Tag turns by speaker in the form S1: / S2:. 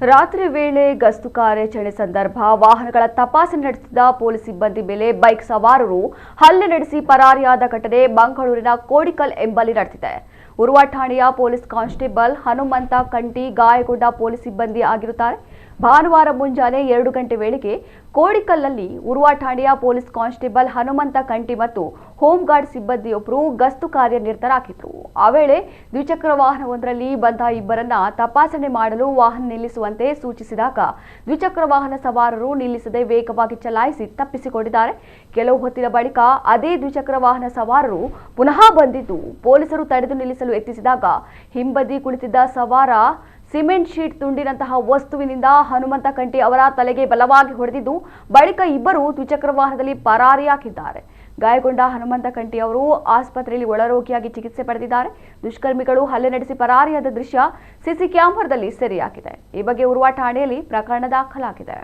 S1: ರಾತ್ರಿ ವೇಳೆ ಗಸ್ತು ಕಾರ್ಯಾಚರಣೆ ಸಂದರ್ಭ ವಾಹನಗಳ ತಪಾಸಣೆ ನಡೆಸಿದ ಪೊಲೀಸ್ ಸಿಬ್ಬಂದಿ ಮೇಲೆ ಬೈಕ್ ಸವಾರರು ಹಲ್ಲೆ ನಡೆಸಿ ಪರಾರಿಯಾದ ಘಟನೆ ಮಂಗಳೂರಿನ ಕೋಡಿಕಲ್ ಎಂಬಲ್ಲಿ ನಡೆದಿದೆ. ಉರ್ವ ಠಾಣೆಯ ಪೊಲೀಸ್ ಕಾನ್ಸ್ಟೇಬಲ್ ಹನುಮಂತ ಕಂಟಿ ಗಾಯಗೊಂಡ ಪೊಲೀಸ್ ಸಿಬ್ಬಂದಿ ಆಗಿರುತ್ತಾರೆ. ಭಾನುವಾರ ಮುಂಜಾನೆ 2 ಗಂಟೆ ವೇಳೆಗೆ ಕೋಡಿಕಲ್ನಲ್ಲಿ ಉರ್ವ ಠಾಣೆಯ ಪೊಲೀಸ್ ಕಾನ್ಸ್ಟೇಬಲ್ ಹನುಮಂತ ಕಂಟಿ ಮತ್ತು ಹೋಮ್ ಗಾರ್ಡ್ ಸಿಬ್ಬಂದಿಯೊಬ್ಬರು ಗಸ್ತು ಕಾರ್ಯನಿರತರಾಗಿದ್ದರು. ಆ ವೇಳೆ ದ್ವಿಚಕ್ರ ವಾಹನವೊಂದರಲ್ಲಿ ಬಂದ ಇಬ್ಬರನ್ನ ತಪಾಸಣೆ ಮಾಡಲು ವಾಹನ ನಿಲ್ಲಿಸುವಂತೆ ಸೂಚಿಸಿದಾಗ ದ್ವಿಚಕ್ರ ವಾಹನ ಸವಾರರು ನಿಲ್ಲಿಸದೆ ವೇಗವಾಗಿ ಚಲಾಯಿಸಿ ತಪ್ಪಿಸಿಕೊಂಡಿದ್ದಾರೆ. ಕೆಲವು ಹೊತ್ತಿನ ಬಳಿಕ ಅದೇ ದ್ವಿಚಕ್ರ ವಾಹನ ಸವಾರರು ಪುನಃ ಬಂದಿದ್ದು ಪೊಲೀಸರು ತಡೆದು ನಿಲ್ಲಿಸಲು ಯತ್ನಿಸಿದಾಗ ಹಿಂಬದಿ ಕುಳಿತಿದ್ದ ಸವಾರ ಸಿಮೆಂಟ್ ಶೀಟ್ ತುಂಡಿನಂತಹ ವಸ್ತುವಿನಿಂದ ಹನುಮಂತ ಕಂಟಿ ಅವರ ತಲೆಗೆ ಬಲವಾಗಿ ಹೊಡೆದಿದ್ದು ಬಳಿಕ ಇಬ್ಬರು ದ್ವಿಚಕ್ರ ವಾಹನದಲ್ಲಿ ಪರಾರಿಯಾಗಿದ್ದಾರೆ. ಗಾಯಗೊಂಡ ಹನುಮಂತ ಕಂಟಿ ಅವರು ಆಸ್ಪತ್ರೆಯಲ್ಲಿ ಒಳರೋಗಿಯಾಗಿ ಚಿಕಿತ್ಸೆ ಪಡೆದಿದ್ದಾರೆ. ದುಷ್ಕರ್ಮಿಗಳು ಹಲ್ಲೆ ನಡೆಸಿ ಪರಾರಿಯಾದ ದೃಶ್ಯ ಸಿಸಿ ಕ್ಯಾಮೆರಾದಲ್ಲಿ ಸೆರೆಯಾಗಿದೆ. ಈ ಬಗ್ಗೆ ಉರ್ವ ಠಾಣೆಯಲ್ಲಿ ಪ್ರಕರಣ ದಾಖಲಾಗಿದೆ.